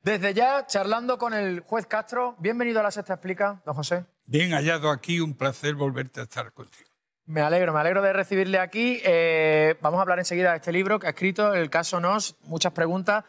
Desde ya, charlando con el juez Castro. Bienvenido a La Sexta Explica, don José. Bien hallado aquí, un placer volverte a estar contigo. Me alegro de recibirle aquí. Vamos a hablar enseguida de este libro que ha escrito, El caso Nos, muchas preguntas,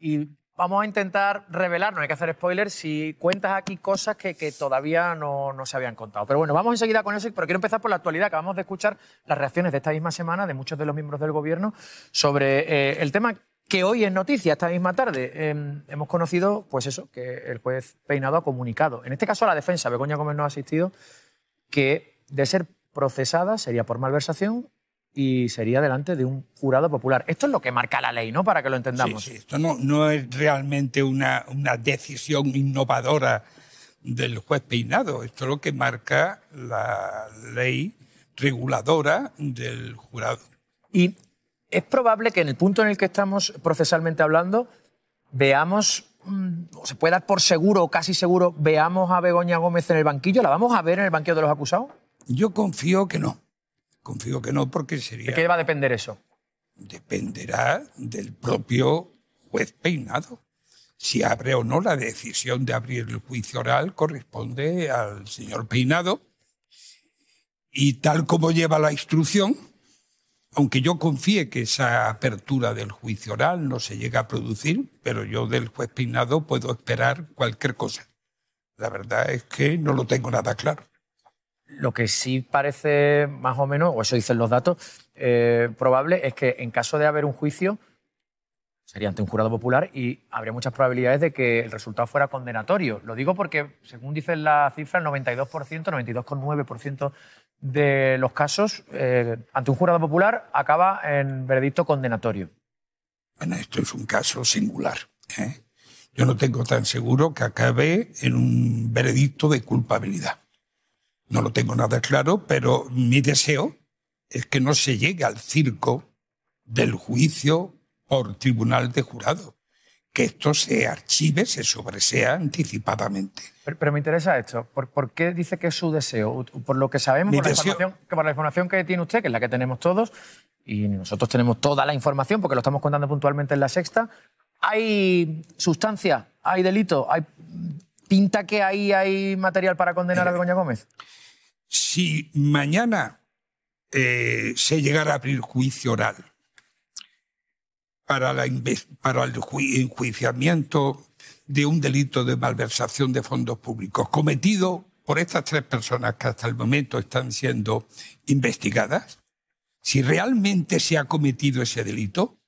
y vamos a intentar revelar, no hay que hacer spoilers, si cuentas aquí cosas que todavía no se habían contado. Pero bueno, vamos enseguida con eso, pero quiero empezar por la actualidad. Acabamos de escuchar las reacciones de esta misma semana de muchos de los miembros del Gobierno sobre el tema que hoy es noticia, esta misma tarde. Hemos conocido, pues eso, que el juez Peinado ha comunicado, en este caso a la defensa, Begoña Gómez no ha asistido, que de ser procesada sería por malversación y sería delante de un jurado popular. Esto es lo que marca la ley, ¿no? Para que lo entendamos. Sí, esto no es realmente una decisión innovadora del juez Peinado. Esto es lo que marca la ley reguladora del jurado. Y es probable que en el punto en el que estamos procesalmente hablando veamos, o se puede dar por seguro o casi seguro, veamos a Begoña Gómez en el banquillo. ¿La vamos a ver en el banquillo de los acusados? Yo confío que no. Confío que no, porque sería... ¿De qué va a depender eso? Dependerá del propio juez Peinado. Si abre o no, la decisión de abrir el juicio oral corresponde al señor Peinado. Y tal como lleva la instrucción, aunque yo confíe que esa apertura del juicio oral no se llegue a producir, pero yo del juez Peinado puedo esperar cualquier cosa. La verdad es que no lo tengo nada claro. Lo que sí parece más o menos, o eso dicen los datos, probable es que en caso de haber un juicio sería ante un jurado popular y habría muchas probabilidades de que el resultado fuera condenatorio. Lo digo porque, según dicen las cifras, el 92%, 92,9% de los casos ante un jurado popular acaba en veredicto condenatorio. Bueno, esto es un caso singular, ¿eh? Yo no tengo tan seguro que acabe en un veredicto de culpabilidad. No lo tengo nada claro, pero mi deseo es que no se llegue al circo del juicio por tribunal de jurado, que esto se archive, se sobresea anticipadamente. Pero me interesa esto. ¿Por qué dice que es su deseo? Por lo que sabemos, por la información que tiene usted, que es la que tenemos todos, y nosotros tenemos toda la información porque lo estamos contando puntualmente en La Sexta. ¿Hay sustancia? ¿Hay delito? ¿Hay pinta que ahí hay material para condenar a Begoña Gómez? Si mañana se llegara a abrir juicio oral para el enjuiciamiento de un delito de malversación de fondos públicos cometido por estas tres personas que hasta el momento están siendo investigadas, si realmente se ha cometido ese delito,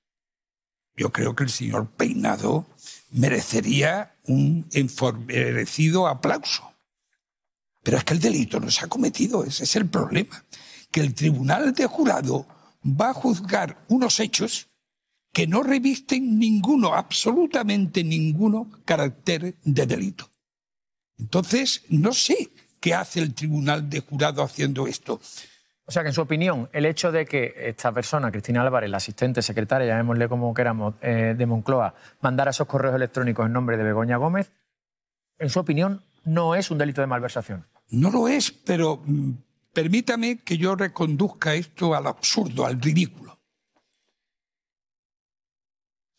yo creo que el señor Peinado merecería un enfermecido aplauso. Pero es que el delito no se ha cometido, ese es el problema. Que el tribunal de jurado va a juzgar unos hechos que no revisten ninguno, absolutamente ninguno, carácter de delito. Entonces, no sé qué hace el tribunal de jurado haciendo esto. O sea que, en su opinión, el hecho de que esta persona, Cristina Álvarez, la asistente secretaria, llamémosle como queramos, de Moncloa, mandara esos correos electrónicos en nombre de Begoña Gómez, en su opinión, no es un delito de malversación. No lo es, pero permítame que yo reconduzca esto al absurdo, al ridículo.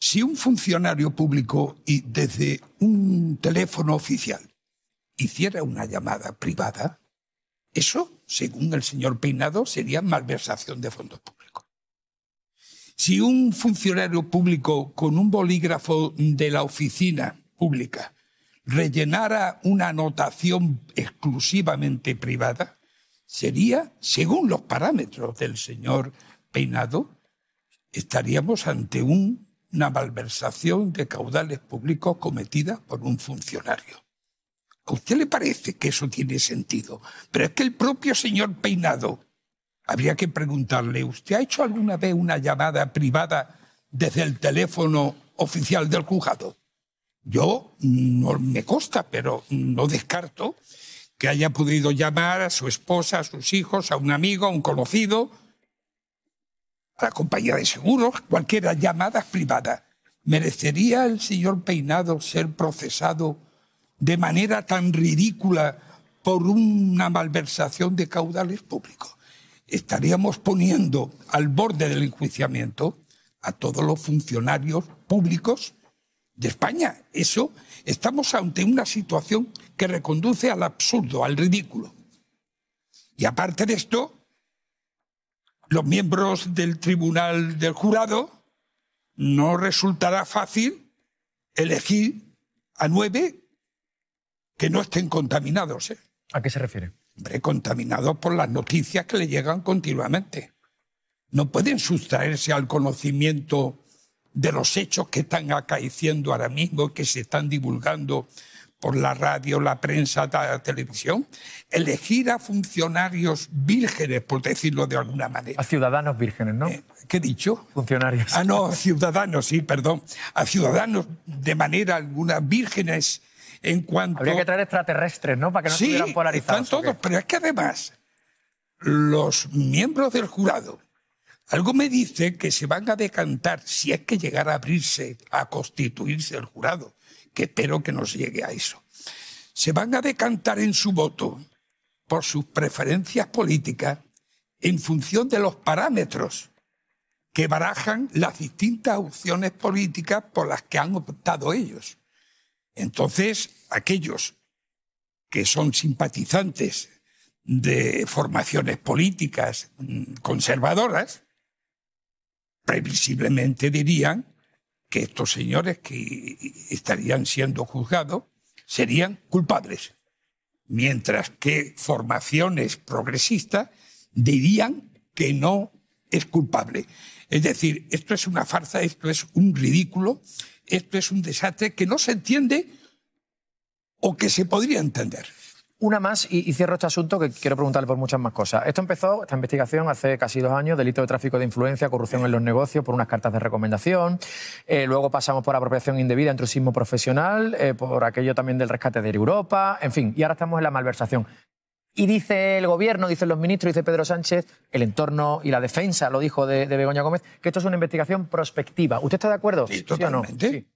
Si un funcionario público y desde un teléfono oficial hiciera una llamada privada, eso, según el señor Peinado, sería malversación de fondos públicos. Si un funcionario público con un bolígrafo de la oficina pública rellenara una anotación exclusivamente privada, sería, según los parámetros del señor Peinado, estaríamos ante una malversación de caudales públicos cometida por un funcionario. ¿A usted le parece que eso tiene sentido? Pero es que el propio señor Peinado, habría que preguntarle, ¿usted ha hecho alguna vez una llamada privada desde el teléfono oficial del juzgado? Yo no me consta, pero no descarto que haya podido llamar a su esposa, a sus hijos, a un amigo, a un conocido, a la compañía de seguros, cualquier llamada privada. ¿Merecería el señor Peinado ser procesado de manera tan ridícula por una malversación de caudales públicos? Estaríamos poniendo al borde del enjuiciamiento a todos los funcionarios públicos de España. Eso, estamos ante una situación que reconduce al absurdo, al ridículo. Y aparte de esto, los miembros del tribunal del jurado no resultará fácil elegir a 9 que no estén contaminados. ¿A qué se refiere? Hombre, contaminados por las noticias que le llegan continuamente. No pueden sustraerse al conocimiento de los hechos que están acaeciendo ahora mismo, que se están divulgando por la radio, la prensa, la televisión. Elegir a funcionarios vírgenes, por decirlo de alguna manera. A ciudadanos vírgenes, ¿no? ¿Qué he dicho? Funcionarios. Ah, no, ciudadanos, sí, perdón. A ciudadanos de manera alguna vírgenes en cuanto... Habría que traer extraterrestres, ¿no? Para que no estuvieran polarizados. Están todos, pero es que además los miembros del jurado, algo me dice que se van a decantar, si es que llegara a abrirse, a constituirse el jurado, que espero que nos llegue a eso. Se van a decantar en su voto por sus preferencias políticas en función de los parámetros que barajan las distintas opciones políticas por las que han optado ellos. Entonces, aquellos que son simpatizantes de formaciones políticas conservadoras, previsiblemente dirían que estos señores que estarían siendo juzgados serían culpables, mientras que formaciones progresistas dirían que no es culpable. Es decir, esto es una farsa, esto es un ridículo, esto es un desastre que no se entiende o que se podría entender. Una más y cierro este asunto, que quiero preguntarle por muchas más cosas. Esto empezó, esta investigación, hace casi 2 años, delito de tráfico de influencia, corrupción en los negocios, por unas cartas de recomendación. Luego pasamos por apropiación indebida, intrusismo profesional, por aquello también del rescate de Europa, en fin, y ahora estamos en la malversación. Y dice el gobierno, dicen los ministros, dice Pedro Sánchez, el entorno y la defensa, lo dijo de Begoña Gómez, que esto es una investigación prospectiva. ¿Usted está de acuerdo? Sí, totalmente. ¿Sí o no? Sí.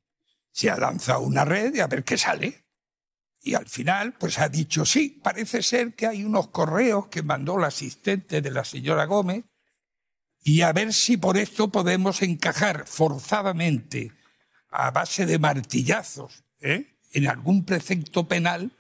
Se ha lanzado una red y a ver qué sale. Y al final, pues ha dicho, sí, parece ser que hay unos correos que mandó la asistente de la señora Gómez y a ver si por esto podemos encajar forzadamente, a base de martillazos, en algún precepto penal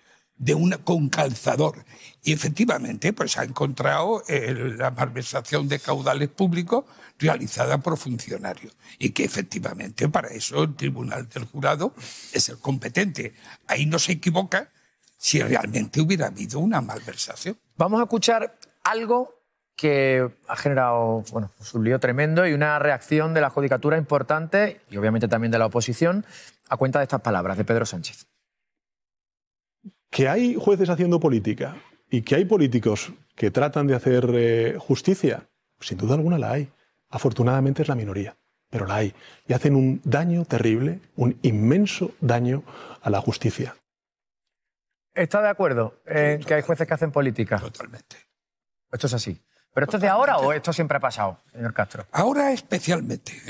con calzador. Y efectivamente, pues ha encontrado la malversación de caudales públicos realizada por funcionarios. Y que efectivamente para eso el Tribunal del Jurado es el competente. Ahí no se equivoca si realmente hubiera habido una malversación. Vamos a escuchar algo que ha generado pues un lío tremendo y una reacción de la judicatura importante y obviamente también de la oposición a cuenta de estas palabras de Pedro Sánchez. Que hay jueces haciendo política y que hay políticos que tratan de hacer justicia, sin duda alguna la hay. Afortunadamente es la minoría, pero la hay. Y hacen un daño terrible, un inmenso daño a la justicia. ¿Está de acuerdo en que hay jueces que hacen política? Totalmente. Esto es así. ¿Pero esto es de ahora o esto siempre ha pasado, señor Castro? Ahora especialmente,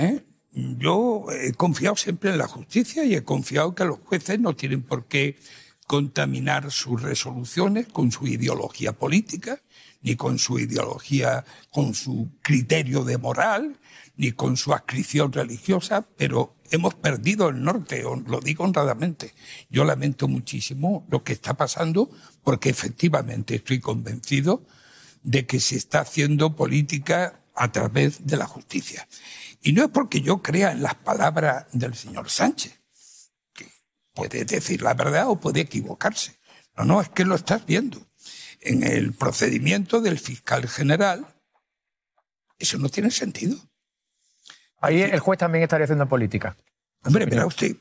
Yo he confiado siempre en la justicia y he confiado que los jueces no tienen por qué contaminar sus resoluciones con su ideología política, ni con su ideología, con su criterio de moral, ni con su adscripción religiosa, pero hemos perdido el norte, os lo digo honradamente. Yo lamento muchísimo lo que está pasando, porque efectivamente estoy convencido de que se está haciendo política a través de la justicia. Y no es porque yo crea en las palabras del señor Sánchez, que puede decir la verdad o puede equivocarse. No, es que lo estás viendo. En el procedimiento del fiscal general, eso no tiene sentido. Ahí el juez también estaría haciendo política. Hombre, verá usted,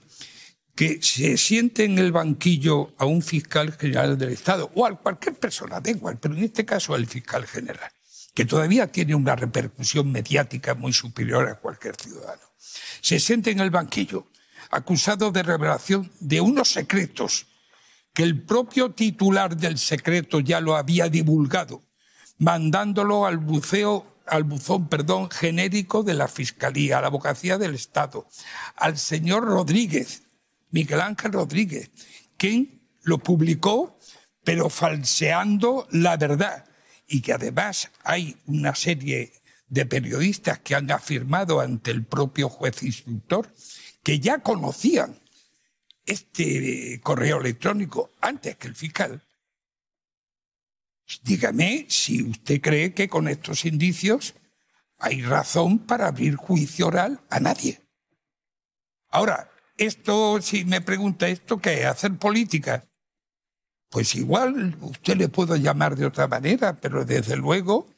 que se siente en el banquillo a un fiscal general del Estado, o a cualquier persona, da igual, pero en este caso al fiscal general, que todavía tiene una repercusión mediática muy superior a cualquier ciudadano. Se siente en el banquillo, acusado de revelación de unos secretos que el propio titular del secreto ya lo había divulgado, mandándolo al buzón genérico de la Fiscalía, a la Abogacía del Estado, al señor Rodríguez, Miguel Ángel Rodríguez, quien lo publicó, pero falseando la verdad. Y que además hay una serie de periodistas que han afirmado ante el propio juez instructor que ya conocían este correo electrónico antes que el fiscal, dígame si usted cree que con estos indicios hay razón para abrir juicio oral a nadie. Ahora, esto, si me pregunta esto, ¿qué es? ¿Hacer política? Pues igual usted le puede llamar de otra manera, pero desde luego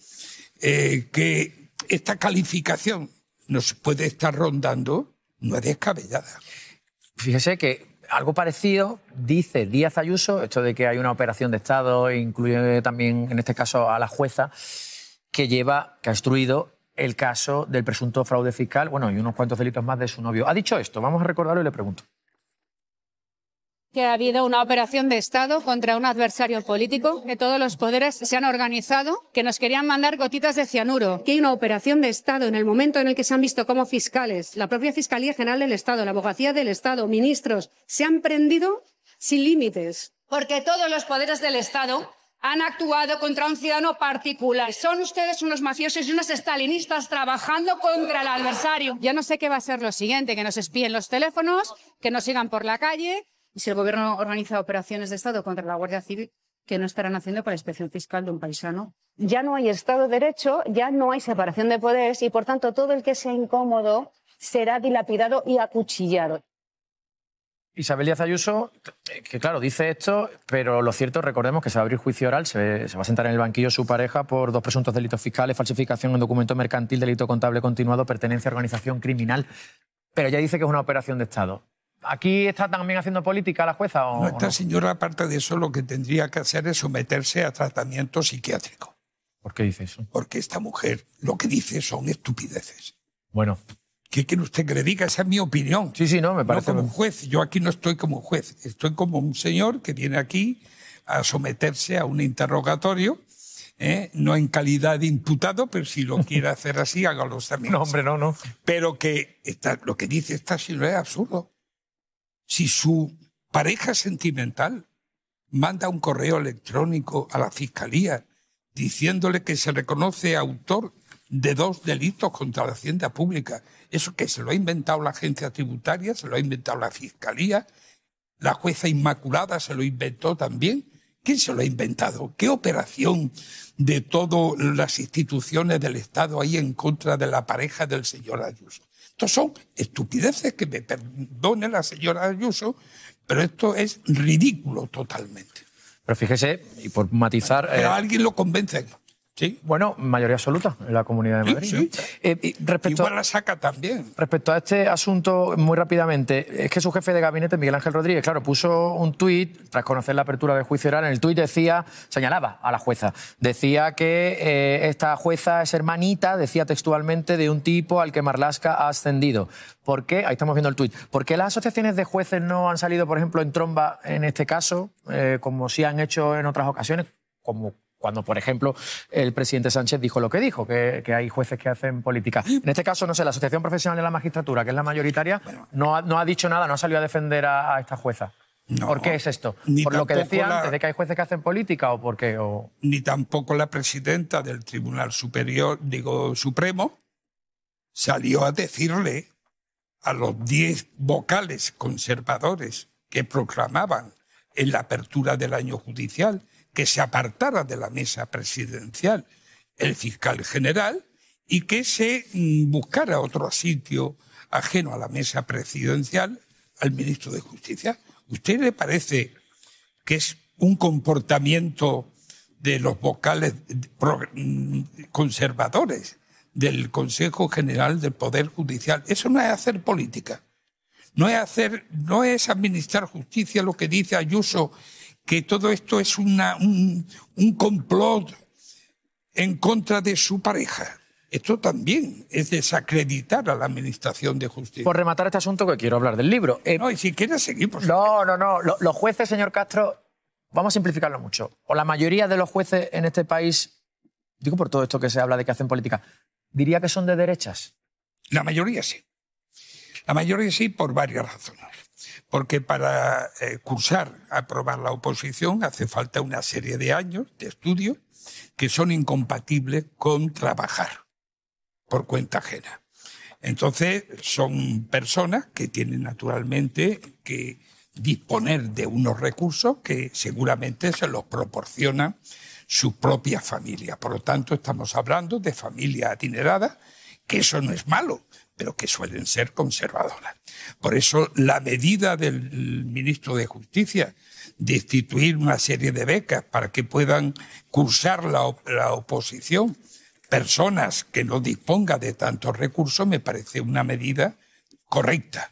que esta calificación nos puede estar rondando, no es descabellada. Fíjese que algo parecido dice Díaz Ayuso, esto de que hay una operación de Estado, incluye también en este caso a la jueza, que ha instruido el caso del presunto fraude fiscal, bueno, y unos cuantos delitos más de su novio. Ha dicho esto, vamos a recordarlo y le pregunto. Que ha habido una operación de Estado contra un adversario político, que todos los poderes se han organizado, que nos querían mandar gotitas de cianuro. Que hay una operación de Estado en el momento en el que se han visto como fiscales, la propia Fiscalía General del Estado, la Abogacía del Estado, ministros, se han prendido sin límites. Porque todos los poderes del Estado han actuado contra un ciudadano particular. Son ustedes unos mafiosos y unos estalinistas trabajando contra el adversario. Ya no sé qué va a ser lo siguiente, que nos espíen los teléfonos, que nos sigan por la calle. Y si el Gobierno organiza operaciones de Estado contra la Guardia Civil, ¿qué no estarán haciendo para la inspección fiscal de un paisano? Ya no hay Estado de Derecho, ya no hay separación de poderes y, por tanto, todo el que sea incómodo será dilapidado y acuchillado. Isabel Díaz Ayuso, que claro, dice esto, pero lo cierto, recordemos que se va a abrir juicio oral, se va a sentar en el banquillo su pareja por 2 presuntos delitos fiscales, falsificación en documento mercantil, delito contable continuado, pertenencia a organización criminal. Pero ya dice que es una operación de Estado. ¿Aquí está también haciendo política la jueza o no? Esta no? Señora, aparte de eso, lo que tendría que hacer es someterse a tratamiento psiquiátrico. ¿Por qué dice eso? Porque esta mujer lo que dice son estupideces. Bueno. ¿Qué quiere usted que le diga? Esa es mi opinión. Sí, no, me parece. No como juez. Yo aquí no estoy como juez. Estoy como un señor que viene aquí a someterse a un interrogatorio, no en calidad de imputado, pero si lo quiere hacer así, hágalo también. No, hombre, no. Pero que lo que dice esta señora es absurdo. Si su pareja sentimental manda un correo electrónico a la Fiscalía diciéndole que se reconoce autor de 2 delitos contra la Hacienda Pública, eso que se lo ha inventado la agencia tributaria, se lo ha inventado la Fiscalía, la jueza Inmaculada se lo inventó también. ¿Quién se lo ha inventado? ¿Qué operación de todas las instituciones del Estado hay en contra de la pareja del señor Ayuso? Estos son estupideces, que me perdone la señora Ayuso, pero esto es ridículo totalmente. Pero fíjese, y por matizar... Pero alguien lo convence. Sí. Bueno, mayoría absoluta en la Comunidad de Madrid. Sí. Igual la saca también. Respecto a este asunto, muy rápidamente, es que su jefe de gabinete, Miguel Ángel Rodríguez, claro, puso un tuit tras conocer la apertura del juicio oral. En el tuit señalaba a la jueza, decía que esta jueza es hermanita, decía textualmente, de un tipo al que Marlaska ha ascendido. ¿Por qué? Ahí estamos viendo el tuit. ¿Por qué las asociaciones de jueces no han salido, por ejemplo, en tromba en este caso, como sí han hecho en otras ocasiones, como cuando, por ejemplo, el presidente Sánchez dijo lo que dijo, que hay jueces que hacen política? En este caso, no sé, la Asociación Profesional de la Magistratura, que es la mayoritaria, no ha dicho nada, no ha salido a defender a esta jueza. No, ¿por qué es esto? ¿Por lo que decía antes de que hay jueces que hacen política o por qué? Ni tampoco la presidenta del Tribunal Supremo salió a decirle a los 10 vocales conservadores que proclamaban en la apertura del año judicial que se apartara de la mesa presidencial el fiscal general y que se buscara otro sitio ajeno a la mesa presidencial al ministro de Justicia. ¿Usted le parece que es un comportamiento de los vocales conservadores del Consejo General del Poder Judicial? Eso no es hacer política. No es administrar justicia, lo que dice Ayuso, que todo esto es un complot en contra de su pareja. Esto también es desacreditar a la administración de justicia. Por rematar este asunto, que quiero hablar del libro. No, y si quieres seguimos. No. Los jueces, señor Castro, vamos a simplificarlo mucho. O la mayoría de los jueces en este país, digo por todo esto que se habla de que hacen política, diría que son de derechas. La mayoría sí. La mayoría sí, por varias razones. Porque para aprobar la oposición hace falta una serie de años de estudio que son incompatibles con trabajar por cuenta ajena. Entonces son personas que tienen naturalmente que disponer de unos recursos que seguramente se los proporcionan sus propias familias. Por lo tanto, estamos hablando de familias adineradas, que eso no es malo, pero que suelen ser conservadoras. Por eso la medida del ministro de Justicia de instituir una serie de becas para que puedan cursar la oposición personas que no dispongan de tantos recursos me parece una medida correcta.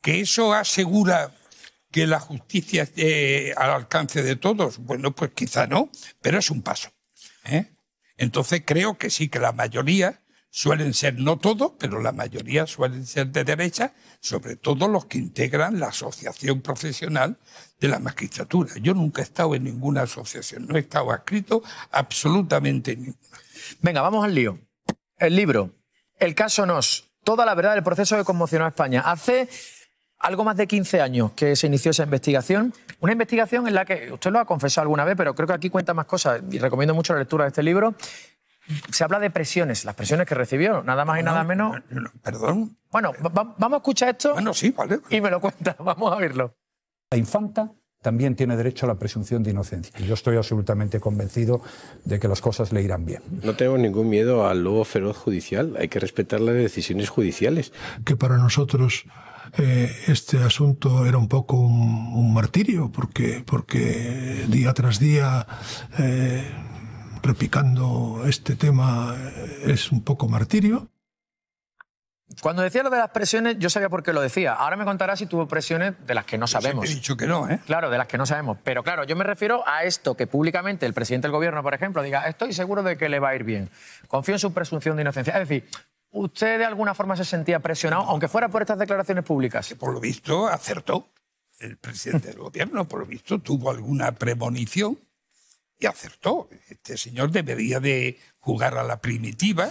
¿Que eso asegura que la justicia esté al alcance de todos? Bueno, pues quizá no, pero es un paso, ¿eh? Entonces creo que sí, que la mayoría suelen ser, no todos, pero la mayoría suelen ser de derecha, sobre todo los que integran la asociación profesional de la magistratura. Yo nunca he estado en ninguna asociación, no he estado adscrito absolutamente en ninguna. Venga, vamos al lío. El libro, el caso Nos, toda la verdad del proceso que conmocionó a España. Hace algo más de 15 años que se inició esa investigación. Una investigación en la que, usted lo ha confesado alguna vez, pero creo que aquí cuenta más cosas y recomiendo mucho la lectura de este libro. Se habla de presiones, las presiones que recibió, nada más y nada menos. Perdón. Bueno, vamos a escuchar esto. Bueno, sí, vale. Y me lo cuenta, vamos a verlo. La infanta también tiene derecho a la presunción de inocencia. Y yo estoy absolutamente convencido de que las cosas le irán bien. No tengo ningún miedo al lobo feroz judicial. Hay que respetar las decisiones judiciales. Que para nosotros este asunto era un poco un martirio, porque día tras día repicando este tema es un poco martirio. Cuando decía lo de las presiones, yo sabía por qué lo decía. Ahora me contará si tuvo presiones de las que no sabemos. He dicho que no, ¿eh? Claro, de las que no sabemos. Pero claro, yo me refiero a esto, que públicamente el presidente del gobierno, por ejemplo, diga, estoy seguro de que le va a ir bien. Confío en su presunción de inocencia. Es decir, ¿usted de alguna forma se sentía presionado, aunque fuera por estas declaraciones públicas? Por lo visto, acertó. El presidente del gobierno, por lo visto, tuvo alguna premonición y acertó. Este señor debería de jugar a la primitiva,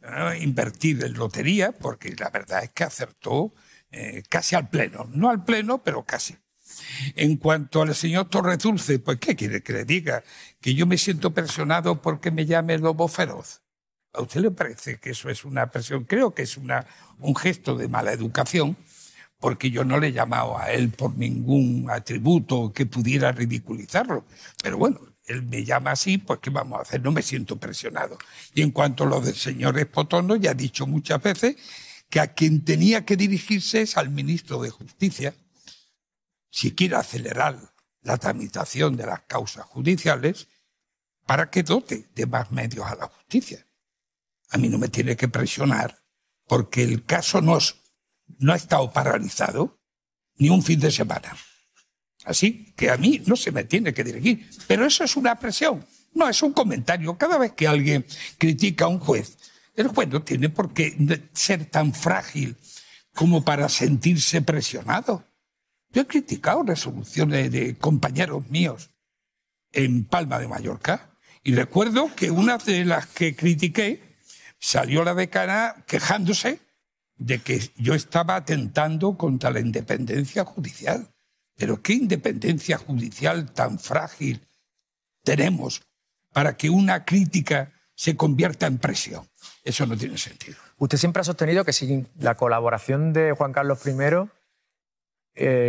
¿no? Invertir en lotería, porque la verdad es que acertó casi al pleno. No al pleno, pero casi. En cuanto al señor Torredulce, pues ¿qué quiere que le diga? ¿Que yo me siento presionado porque me llame lobo feroz? ¿A usted le parece que eso es una presión? Creo que es un gesto de mala educación, porque yo no le he llamado a él por ningún atributo que pudiera ridiculizarlo. Pero bueno, él me llama así, pues ¿qué vamos a hacer? No me siento presionado. Y en cuanto a lo del señor Espotono, ya he dicho muchas veces que a quien tenía que dirigirse es al ministro de Justicia, si quiere acelerar la tramitación de las causas judiciales, para que dote de más medios a la justicia. A mí no me tiene que presionar, porque el caso no ha estado paralizado ni un fin de semana. Así que a mí no se me tiene que dirigir. Pero eso es una presión, no es un comentario. Cada vez que alguien critica a un juez, el juez no tiene por qué ser tan frágil como para sentirse presionado. Yo he criticado resoluciones de compañeros míos en Palma de Mallorca y recuerdo que una de las que critiqué salió la decana quejándose de que yo estaba atentando contra la independencia judicial. Pero ¿qué independencia judicial tan frágil tenemos para que una crítica se convierta en presión? Eso no tiene sentido. Usted siempre ha sostenido que sin la colaboración de Juan Carlos I,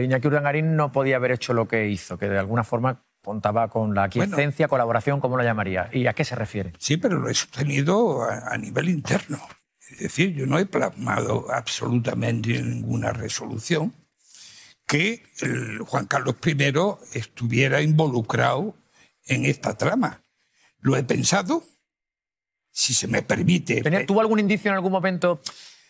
Iñaki Urdangarín no podía haber hecho lo que hizo, que de alguna forma contaba con la aquiescencia, colaboración, ¿cómo lo llamaría? ¿Y a qué se refiere? Sí, pero lo he sostenido a nivel interno. Es decir, yo no he plasmado absolutamente ninguna resolución que Juan Carlos I estuviera involucrado en esta trama. Lo he pensado, si se me permite. ¿Tuvo algún indicio en algún momento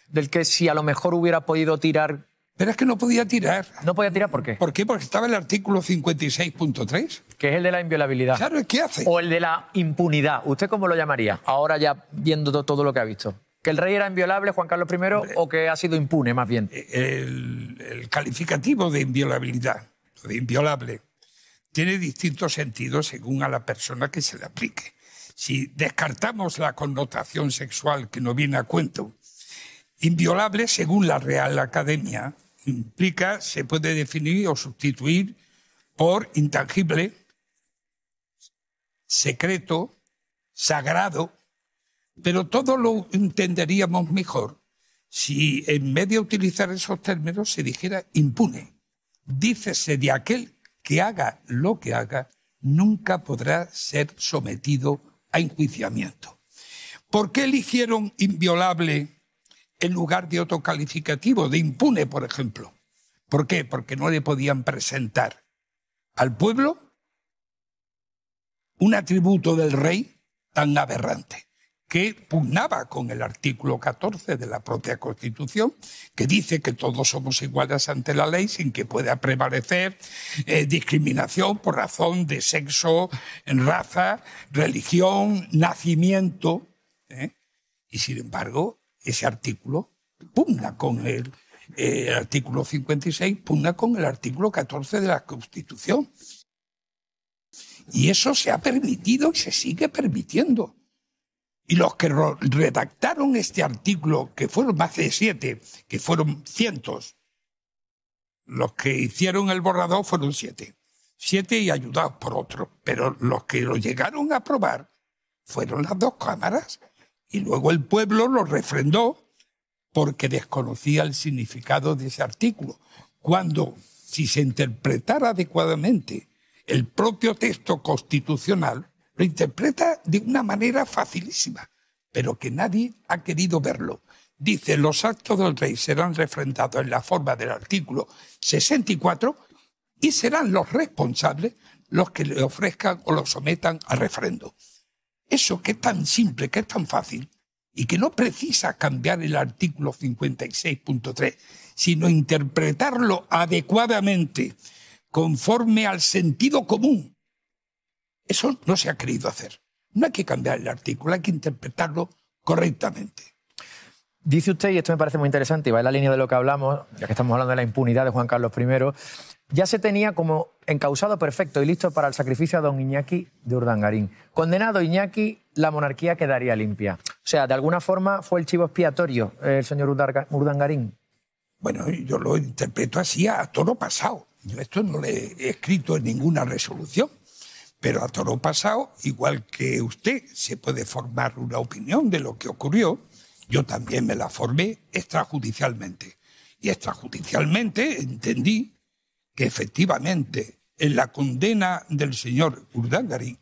del que si a lo mejor hubiera podido tirar? Pero es que no podía tirar. ¿No podía tirar por qué? ¿Por qué? Porque estaba el artículo 56.3. Que es el de la inviolabilidad. Claro, ¿qué hace? O el de la impunidad. ¿Usted cómo lo llamaría? Ahora ya viendo todo lo que ha visto. ¿Que el rey era inviolable, Juan Carlos I, o que ha sido impune, más bien? El calificativo de inviolabilidad, de inviolable, tiene distintos sentidos según a la persona que se le aplique. Si descartamos la connotación sexual que no viene a cuento, inviolable, según la Real Academia, implica, se puede definir o sustituir por intangible, secreto, sagrado. Pero todo lo entenderíamos mejor si en vez de utilizar esos términos se dijera impune dícese de aquel que haga lo que haga, nunca podrá ser sometido a enjuiciamiento. ¿Por qué eligieron inviolable en lugar de otro calificativo, de impune, por ejemplo? ¿Por qué? Porque no le podían presentar al pueblo un atributo del rey tan aberrante, que pugnaba con el artículo 14 de la propia Constitución, que dice que todos somos iguales ante la ley sin que pueda prevalecer discriminación por razón de sexo, raza, religión, nacimiento. Y sin embargo, ese artículo pugna con el artículo 56, pugna con el artículo 14 de la Constitución. Y eso se ha permitido y se sigue permitiendo. Y los que redactaron este artículo, que fueron más de 7, que fueron cientos, los que hicieron el borrador fueron 7. 7 y ayudados por otros. Pero los que lo llegaron a aprobar fueron las dos cámaras. Y luego el pueblo lo refrendó porque desconocía el significado de ese artículo. Cuando, si se interpretara adecuadamente el propio texto constitucional, lo interpreta de una manera facilísima, pero que nadie ha querido verlo. Dice, los actos del rey serán refrendados en la forma del artículo 64 y serán los responsables los que le ofrezcan o lo sometan a refrendo. Eso que es tan simple, que es tan fácil, y que no precisa cambiar el artículo 56.3, sino interpretarlo adecuadamente, conforme al sentido común. Eso no se ha querido hacer. No hay que cambiar el artículo, hay que interpretarlo correctamente. Dice usted, y esto me parece muy interesante, y va en la línea de lo que hablamos, ya que estamos hablando de la impunidad de Juan Carlos I, ya se tenía como encausado perfecto y listo para el sacrificio a don Iñaki de Urdangarín. Condenado Iñaki, la monarquía quedaría limpia. O sea, de alguna forma fue el chivo expiatorio el señor Urdangarín. Bueno, yo lo interpreto así a toro pasado. Yo esto no lo he escrito en ninguna resolución, pero a toro pasado, igual que usted se puede formar una opinión de lo que ocurrió, yo también me la formé extrajudicialmente. Y extrajudicialmente entendí que efectivamente en la condena del señor Urdangarín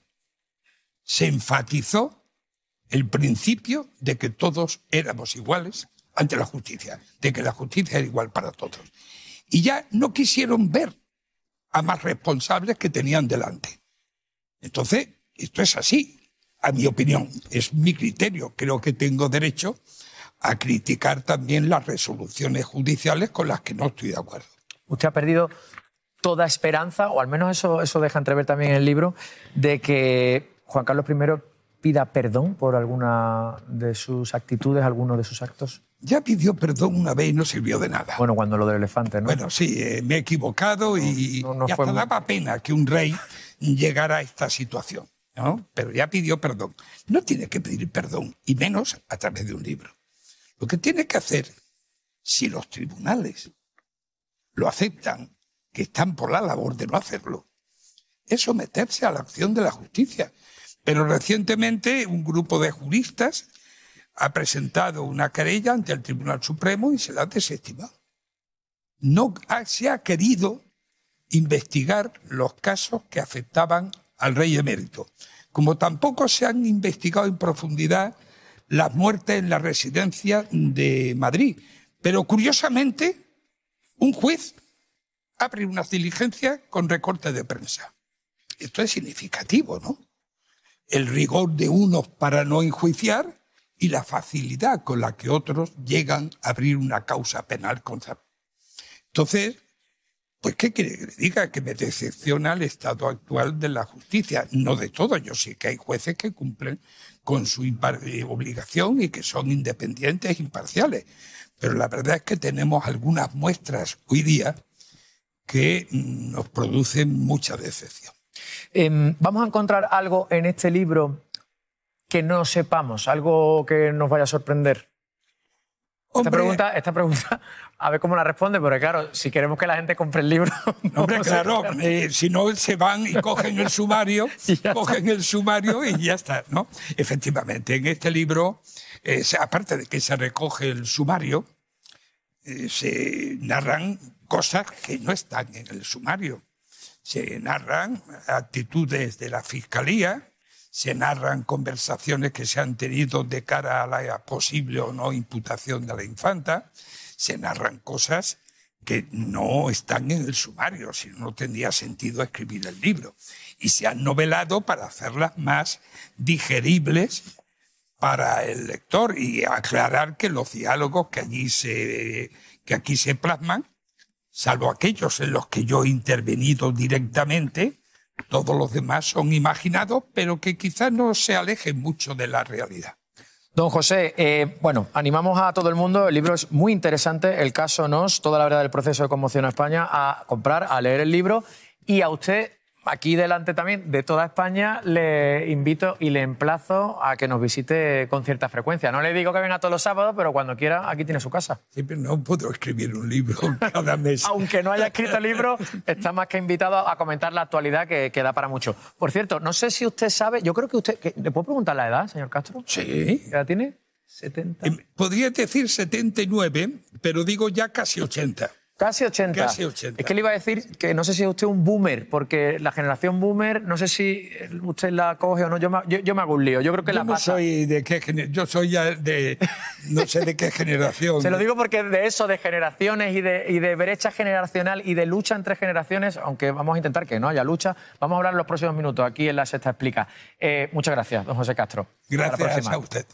se enfatizó el principio de que todos éramos iguales ante la justicia, de que la justicia era igual para todos. Y ya no quisieron ver a más responsables que tenían delante. Entonces, esto es así, a mi opinión, es mi criterio. Creo que tengo derecho a criticar también las resoluciones judiciales con las que no estoy de acuerdo. Usted ha perdido toda esperanza, o al menos eso deja entrever también en el libro, de que Juan Carlos I pida perdón por alguna de sus actitudes, alguno de sus actos. Ya pidió perdón una vez y no sirvió de nada. Bueno, cuando lo del elefante, ¿no? Bueno, sí, me he equivocado y hasta daba pena que un rey llegara a esta situación, ¿no? Pero ya pidió perdón. No tiene que pedir perdón, y menos a través de un libro. Lo que tiene que hacer, si los tribunales lo aceptan, que están por la labor de no hacerlo, es someterse a la acción de la justicia. Pero recientemente un grupo de juristas ha presentado una querella ante el Tribunal Supremo y se la ha desestimado. No se ha querido investigar los casos que afectaban al rey emérito, como tampoco se han investigado en profundidad las muertes en la residencia de Madrid. Pero curiosamente, un juez abre una diligencia con recorte de prensa. Esto es significativo, ¿no? El rigor de unos para no enjuiciar y la facilidad con la que otros llegan a abrir una causa penal contra. Entonces, pues ¿qué quiere que le diga? Que me decepciona el estado actual de la justicia. No de todo, yo sé que hay jueces que cumplen con su obligación y que son independientes e imparciales. Pero la verdad es que tenemos algunas muestras hoy día que nos producen mucha decepción. Vamos a encontrar algo en este libro que no sepamos, algo que nos vaya a sorprender. Esta pregunta, a ver cómo la responde, porque claro, si queremos que la gente compre el libro... Hombre, claro, si no se van y cogen el sumario, y ya está, ¿no? Efectivamente, en este libro, aparte de que se recoge el sumario, se narran cosas que no están en el sumario. Se narran actitudes de la Fiscalía, se narran conversaciones que se han tenido de cara a la posible o no imputación de la infanta, se narran cosas que no están en el sumario, si no tendría sentido escribir el libro. Y se han novelado para hacerlas más digeribles para el lector y aclarar que los diálogos que aquí se plasman, salvo aquellos en los que yo he intervenido directamente, todos los demás son imaginados, pero que quizás no se alejen mucho de la realidad. Don José, bueno, animamos a todo el mundo, el libro es muy interesante, el caso Nos, toda la verdad del proceso de conmoción a España, a comprar, a leer el libro, y a usted, aquí delante también de toda España, le invito y le emplazo a que nos visite con cierta frecuencia. No le digo que venga todos los sábados, pero cuando quiera, aquí tiene su casa. Sí, pero no puedo escribir un libro cada mes. Aunque no haya escrito el libro, está más que invitado a comentar la actualidad, que da para mucho. Por cierto, no sé si usted sabe, yo creo que usted... ¿Le puedo preguntar la edad, señor Castro? Sí. ¿Qué edad tiene? 70. Podría decir 79, pero digo ya casi 80. Casi 80. Casi 80. Es que le iba a decir que no sé si es usted un boomer, porque la generación boomer, no sé si usted la coge o no, yo me hago un lío. Yo creo que la pasa. Soy de qué yo soy ya de no sé de qué generación. Se lo digo porque de eso, de generaciones y de brecha generacional y de lucha entre generaciones, aunque vamos a intentar que no haya lucha, vamos a hablar en los próximos minutos aquí en La Sexta Explica. Muchas gracias, don José Castro. Gracias a usted.